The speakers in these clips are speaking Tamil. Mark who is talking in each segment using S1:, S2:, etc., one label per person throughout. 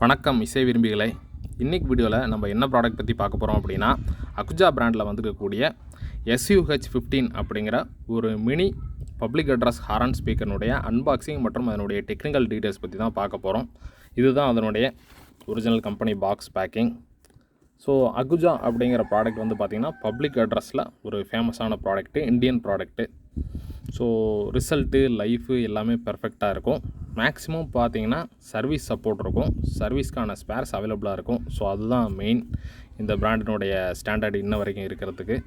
S1: வணக்கம் இசை விரும்பிகளை. இன்றைக்கி வீடியோவில் நம்ம என்ன ப்ராடக்ட் பற்றி பார்க்க போகிறோம் அப்படின்னா, அகுஜா பிராண்டில் வந்துருக்கக்கூடிய SUH-15 அப்படிங்கிற ஒரு மினி பப்ளிக் அட்ரஸ் ஹாரன் ஸ்பீக்கர்னுடைய அன்பாக்சிங் மற்றும் அதனுடைய டெக்னிக்கல் டீட்டெயில்ஸ் பற்றி தான் பார்க்க போகிறோம். இதுதான் அதனுடைய original company box packing. So Ahuja அப்படிங்கிற ப்ராடக்ட் வந்து பார்த்திங்கன்னா பப்ளிக் அட்ரஸில் ஒரு ஃபேமஸான product, Indian product. So result, life எல்லாமே பெர்ஃபெக்டாக இருக்கும். மேக்ஸிமம் பார்த்திங்கன்னா சர்வீஸ் சப்போர்ட் இருக்கும், சர்வீஸ்க்கான ஸ்பேர்ஸ் அவைலபிளாக இருக்கும். ஸோ அதுதான் மெயின் இந்த பிராண்டினுடைய ஸ்டாண்டர்ட் இன்ன வரைக்கும் இருக்கிறதுக்கு.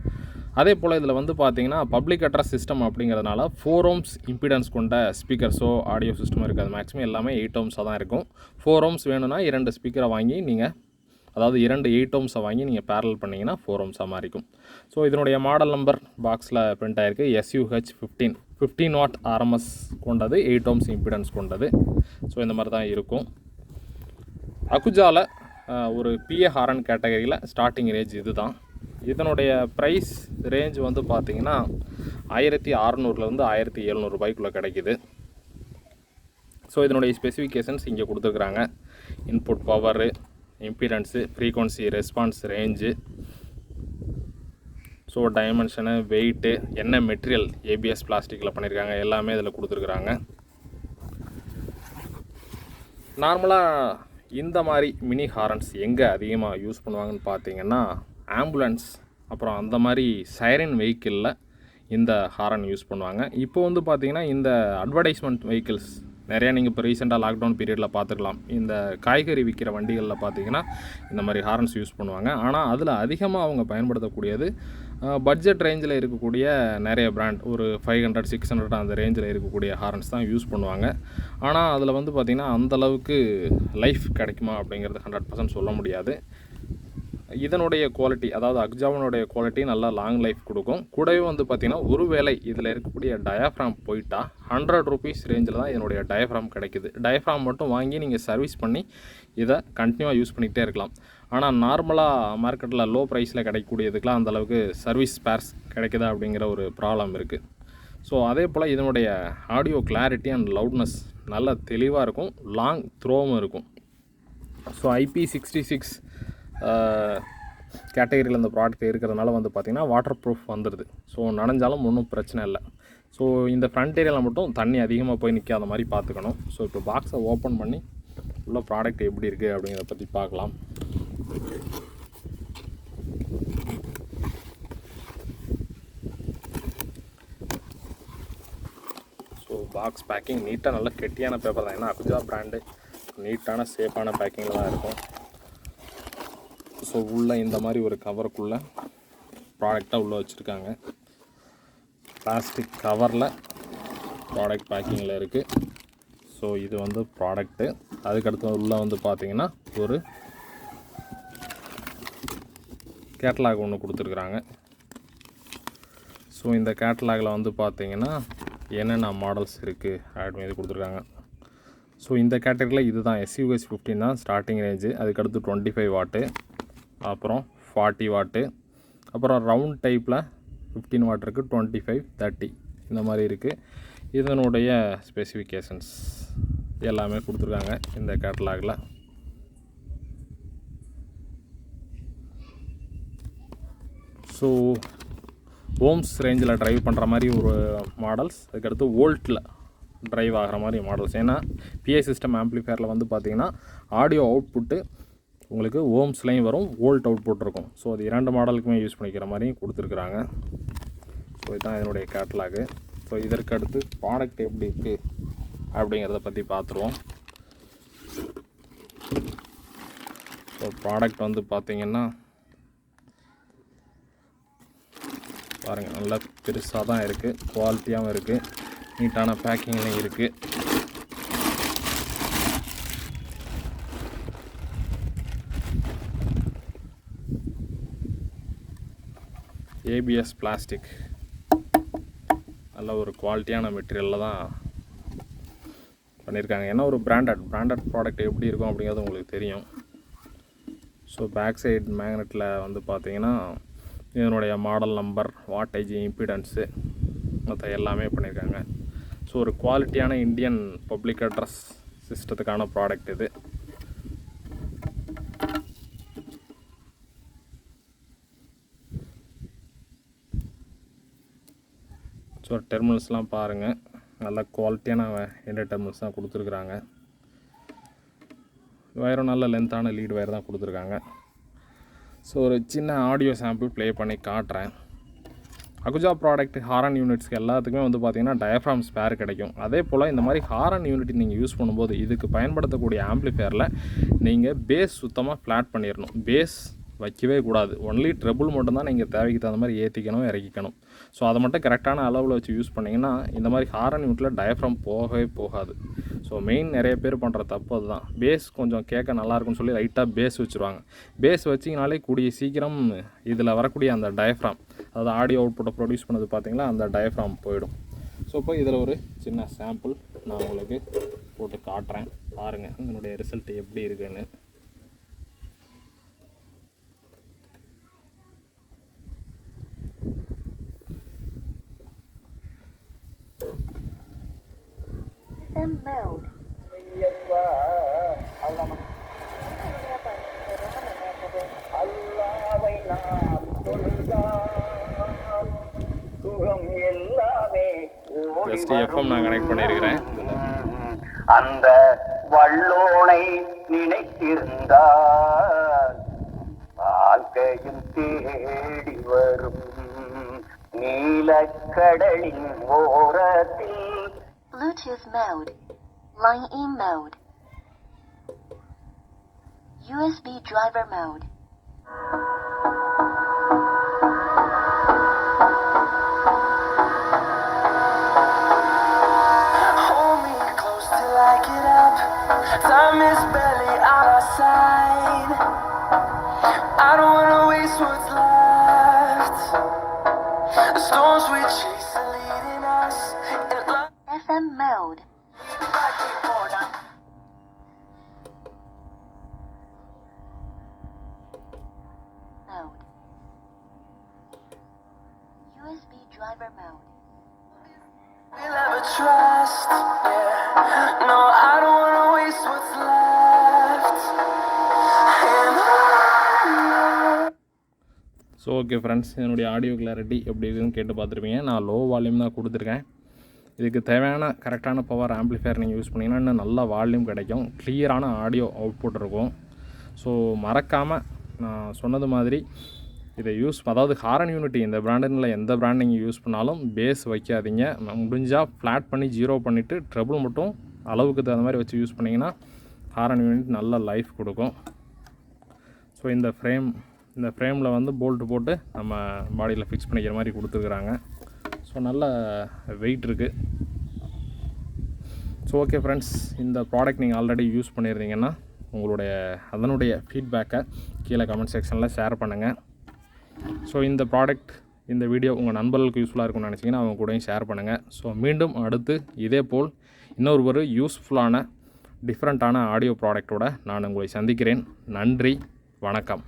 S1: அதே போல் இதில் வந்து பார்த்திங்கன்னா பப்ளிக் அட்ரஸ் சிஸ்டம் அப்படிங்கிறதுனால 4 ohms இம்பிடன்ஸ் கொண்ட ஸ்பீக்கர்ஸோ ஆடியோ சிஸ்டமோ இருக்காது. மேக்ஸிமம் எல்லாமே 8 ohmஸாக தான் இருக்கும். 4 ohms வேணும்னா 2 ஸ்பீக்கரை வாங்கி நீங்கள், அதாவது 2 8 ohmஸை வாங்கி நீங்கள் பேரல் பண்ணிங்கன்னா 4 ohmஸாக மாறிக்கும். ஸோ இதனுடைய மாடல் நம்பர் பாக்ஸில் பிரிண்ட் ஆகிருக்கு. SUH-15 15 watt RMS கொண்டது, 8 ohms இம்பிடன்ஸ் கொண்டது. ஸோ இந்த மாதிரி தான் இருக்கும். அகுஜாவில் ஒரு PA ஹாரன் கேட்டகரியில் ஸ்டார்டிங் ரேஞ்ச் இது தான். இதனுடைய ப்ரைஸ் ரேஞ்ச் வந்து பார்த்திங்கன்னா 1600லேருந்து 1700 ரூபாய்க்குள்ளே கிடைக்கிது. ஸோ இதனுடைய ஸ்பெசிஃபிகேஷன்ஸ் இங்கே கொடுத்துருக்குறாங்க. Input power, impedance, frequency, response, range, so dimension, weight, என்ன மெட்டீரியல், ABS பிளாஸ்டிக்கில் பண்ணியிருக்காங்க, எல்லாமே இதில் கொடுத்துருக்குறாங்க. நார்மலாக இந்த மாதிரி மினி ஹாரன்ஸ் எங்கே அதிகமாக யூஸ் பண்ணுவாங்கன்னு பார்த்தீங்கன்னா, ஆம்புலன்ஸ் அப்புறம் அந்த மாதிரி சைரன் வெஹிக்கிளில் இந்த ஹாரன் யூஸ் பண்ணுவாங்க. இப்போ வந்து பார்த்திங்கன்னா இந்த அட்வர்டைஸ்மெண்ட் வெஹிக்கிள்ஸ் நிறையா நீங்கள் இப்போ ரீசெண்டாக லாக்டவுன் பீரியடில் பார்த்துக்கலாம். இந்த காய்கறி விற்கிற வண்டிகளில் பார்த்திங்கன்னா இந்த மாதிரி ஹாரன்ஸ் யூஸ் பண்ணுவாங்க. ஆனால் அதில் அதிகமாக அவங்க பயன்படுத்தக்கூடியது பட்ஜெட் ரேஞ்சில் இருக்கக்கூடிய நிறைய பிராண்ட், ஒரு 500 600 அந்த ரேஞ்சில் இருக்கக்கூடிய ஹாரன்ஸ் தான் யூஸ் பண்ணுவாங்க. ஆனால் அதில் வந்து பார்த்திங்கன்னா அந்தளவுக்கு லைஃப் கிடைக்குமா அப்படிங்கிறது 100% சொல்ல முடியாது. இதனுடைய குவாலிட்டி, அதாவது அகுஜாவினுடைய குவாலிட்டி நல்லா லாங் லைஃப் கொடுக்கும். கூடவே வந்து பார்த்திங்கன்னா ஒருவேளை இதில் இருக்கக்கூடிய டயஃப்ராம் போயிட்டால் 100 rupees ரேஞ்சில் தான் இதனுடைய டயஃப்ராம் கிடைக்குது. டயஃப்ராம் மட்டும் வாங்கி நீங்கள் சர்வீஸ் பண்ணி இதை கண்டினியூவாக யூஸ் பண்ணிக்கிட்டே இருக்கலாம். ஆனால் நார்மலாக மார்க்கெட்டில் லோ ப்ரைஸில் கிடைக்கக்கூடியதுக்கெலாம் அந்தளவுக்கு சர்வீஸ் ஸ்பேர்ஸ் கிடைக்குதா அப்படிங்கிற ஒரு ப்ராப்ளம் இருக்குது. ஸோ அதே போல் இதனுடைய ஆடியோ கிளாரிட்டி அண்ட் லவுட்னஸ் நல்லா தெளிவாக இருக்கும், லாங் த்ரோவும் இருக்கும். ஸோ IP66 கேட்டகரியில் இந்த ப்ராடக்ட் இருக்கிறதுனால வந்து பார்த்திங்கன்னா வாட்டர் ப்ரூஃப் வந்துடுது. ஸோ நனைஞ்சாலும் ஒன்றும் பிரச்சனை இல்லை. ஸோ இந்த ஃப்ரண்ட் ஏரியாவில் மட்டும் தண்ணி அதிகமாக போய் நிற்காத மாதிரி பார்த்துக்கணும். ஸோ இப்போ பாக்ஸை ஓப்பன் பண்ணி உள்ள ப்ராடக்ட் எப்படி இருக்குது அப்படிங்கிறத பற்றி பார்க்கலாம். ஸோ பாக்ஸ் பேக்கிங் நீட்டாக நல்லா கெட்டியான பேப்பர் தான். ஏன்னா அகுஜா பிராண்டு நீட்டான சேஃபான பேக்கிங்கில் தான் இருக்கும். ஸோ உள்ளே இந்த மாதிரி ஒரு கவருக்குள்ளே ப்ராடக்டாக உள்ளே வச்சுருக்காங்க. பிளாஸ்டிக் கவரில் ப்ராடக்ட் பேக்கிங்கில் இருக்குது. ஸோ இது வந்து ப்ராடக்ட்டு. அதுக்கடுத்து உள்ளே வந்து பார்த்திங்கன்னா ஒரு கேட்டலாக் ஒன்று கொடுத்துருக்குறாங்க. ஸோ இந்த கேட்டலாகில் வந்து பார்த்திங்கன்னா என்னென்ன மாடல்ஸ் இருக்குது அப்படின்னு இது கொடுத்துருக்காங்க. ஸோ இந்த கேட்டகரியில் இது தான் SUH-15 தான் ஸ்டார்டிங் ரேஞ்சு. அதுக்கடுத்து 25 வாட்டு, அப்புறம் 40 வாட்டு, அப்புறம் ரவுண்ட் டைப்பில் 15 வாட் இருக்குது, 25 30 இந்த மாதிரி இருக்குது. இதனுடைய ஸ்பெசிஃபிகேஷன்ஸ் எல்லாமே கொடுத்துருக்காங்க இந்த கேட்டலாகில். ஸோ ஓம்ஸ் ரேஞ்சில் ட்ரைவ் பண்ணுற மாதிரி ஒரு மாடல்ஸ், அதுக்கடுத்து வோல்ட்டில் ட்ரைவ் ஆகிற மாதிரி மாடல்ஸ். ஏன்னா PA சிஸ்டம் ஆம்ப்ளிஃபயரில் வந்து பார்த்திங்கன்னா ஆடியோ அவுட்புட்டு உங்களுக்கு ஓம்ஸ்லையும் வரும், வோல்ட் அவுட்புட் இருக்கும். ஸோ அது 2 மாடலுக்குமே யூஸ் பண்ணிக்கிற மாதிரியும் கொடுத்துருக்குறாங்க. ஸோ இதுதான் இதனுடைய கேட்டலாகு. ஸோ இதற்கு அடுத்து ப்ராடக்ட் எப்படி இருக்குது அப்படிங்கிறத பற்றி பார்த்துருவோம். ஸோ ப்ராடக்ட் வந்து பார்த்திங்கன்னா பாருங்கள், நல்லா பெருசாக தான் இருக்குது, குவாலிட்டியாகவும் இருக்குது, நீட்டான பேக்கிங்லையும் இருக்குது. ABS பிளாஸ்டிக் நல்ல ஒரு குவாலிட்டியான மெட்டீரியலில் தான் பண்ணியிருக்காங்க. ஏன்னா ஒரு பிராண்டட் ப்ராடக்ட் எப்படி இருக்கும் அப்படிங்கிறது உங்களுக்கு தெரியும். ஸோ பேக் சைடு மேக்னெட்டில் வந்து பார்த்திங்கன்னா இதனுடைய மாடல் நம்பர், வாட்டேஜ், இம்பிடன்ஸு மற்ற எல்லாமே பண்ணியிருக்காங்க. ஸோ ஒரு குவாலிட்டியான இந்தியன் பப்ளிக் அட்ரஸ் சிஸ்டத்துக்கான ப்ராடக்ட் இது. ஸோ டெர்மினல்ஸ்லாம் பாருங்கள், நல்ல குவாலிட்டியான எந்த டெர்மினல்ஸ் தான் கொடுத்துருக்குறாங்க. வயரும் நல்ல லென்த்தான லீட் வயர் தான் கொடுத்துருக்காங்க. ஸோ ஒரு சின்ன ஆடியோ சாம்பிள் ப்ளே பண்ணி காட்டுறேன். அகுஜா ப்ராடக்ட் ஹாரன் யூனிட்ஸ்க்கு எல்லாத்துக்குமே வந்து பார்த்திங்கன்னா டயஃப்ராம் ஸ்பேர் கிடைக்கும். அதே போல் இந்த மாதிரி ஹாரன் யூனிட் நீங்கள் யூஸ் பண்ணும்போது இதுக்கு பயன்படுத்தக்கூடிய ஆம்ப்ளிஃபையரில் நீங்கள் பேஸ் சுத்தமாக ஃப்ளாட் பண்ணிடணும். பேஸ் வைக்கவே கூடாது. ஒன்லி ட்ரெபிள் மட்டும்தான் நீங்கள் தேவைக்கு தகுந்த மாதிரி ஏற்றிக்கணும், இறக்கிக்கணும். ஸோ அதை மட்டும் கரெக்டான அளவில் வச்சு யூஸ் பண்ணிங்கன்னா இந்த மாதிரி ஹாரன் யூனிட்டில் டயஃப்ராம் போகவே போகாது. ஸோ மெயின் நிறைய பேர் பண்ணுற தப்பு அதுதான். பேஸ் கொஞ்சம் கேட்க நல்லாயிருக்குன்னு சொல்லி லைட்டாக பேஸ் வச்சுருவாங்க. பேஸ் வச்சிங்கனாலே கூடிய சீக்கிரம் இதில் வரக்கூடிய அந்த டயஃப்ராம், அதாவது ஆடியோ அவுட்புட்டை ப்ரொடியூஸ் பண்ணது பார்த்திங்களா, அந்த டயஃப்ராம் போயிடும். ஸோ இப்போ இதில் ஒரு சின்ன சாம்பிள் நான் உங்களுக்கு போட்டு காட்டுறேன். பாருங்கள் இதனுடைய ரிசல்ட் எப்படி இருக்குன்னு.
S2: Mode.
S1: ஜஸ்ட் எஃப்எம் நான் கனெக்ட் பண்ணியிருக்கிறேன்.
S3: அந்த வல்லோனை நினைத்திருந்தால் வாழ்க்கையும் தேடி வரும் நீலக்கடலின் ஓரத்தில்.
S2: Bluetooth mode. Line in mode. USB driver mode.
S4: Hold me close till I get up. Time is barely on our side. I don't wanna waste what's left. The storms we chase are leading us.
S2: FM mode. Mode. USB driver mode.
S4: We'll ever trust, yeah. No, I don't wanna waste what's left.
S1: So okay friends, என்னுடைய ஆடியோ கிளாரிட்டி எப்படி இருக்குதுன்னு கேட்டு பார்த்துருப்பீங்க. நான் லோ வால்யூம் தான் கொடுத்துருக்கேன். இதுக்கு தேவையான கரெக்டான பவர் ஆம்ப்ளிஃபையர் நீங்கள் யூஸ் பண்ணிங்கன்னா இன்னும் நல்ல வால்யூம் கிடைக்கும், கிளியரான ஆடியோ அவுட்புட் இருக்கும். ஸோ மறக்காமல் நான் சொன்னது மாதிரி இதை அதாவது ஹாரன் யூனிட்டி இந்த பிராண்டில் எந்த பிராண்ட் நீங்கள் யூஸ் பண்ணாலும் பேஸ் வைக்காதீங்க. முடிஞ்சால் ஃப்ளாட் பண்ணி ஜீரோ பண்ணிவிட்டு ட்ரபிள் மட்டும் அளவுக்கு தகுந்த மாதிரி வச்சு யூஸ் பண்ணிங்கன்னா ஹாரன் யூனிட் நல்ல லைஃப் கொடுக்கும். ஸோ இந்த ஃப்ரேமில் வந்து போல்ட்டு போட்டு நம்ம பாடியில் ஃபிக்ஸ் பண்ணிக்கிற மாதிரி கொடுத்துருக்குறாங்க. ஸோ நல்ல வெயிட் இருக்குது. ஸோ ஓகே ஃப்ரெண்ட்ஸ், இந்த ப்ராடக்ட் நீங்கள் ஆல்ரெடி யூஸ் பண்ணியிருந்தீங்கன்னா அதனுடைய ஃபீட்பேக்கை கீழே கமெண்ட் செக்ஷனில் ஷேர் பண்ணுங்கள். ஸோ இந்த வீடியோ உங்கள் நண்பர்களுக்கு யூஸ்ஃபுல்லாக இருக்கும்னு நினச்சிங்கன்னா அவங்க கூடயும் ஷேர் பண்ணுங்கள். ஸோ மீண்டும் அடுத்து இதே போல் ஒரு யூஸ்ஃபுல்லான டிஃப்ரெண்ட்டான ஆடியோ ப்ராடக்டோடு நான் உங்களை சந்திக்கிறேன். நன்றி, வணக்கம்.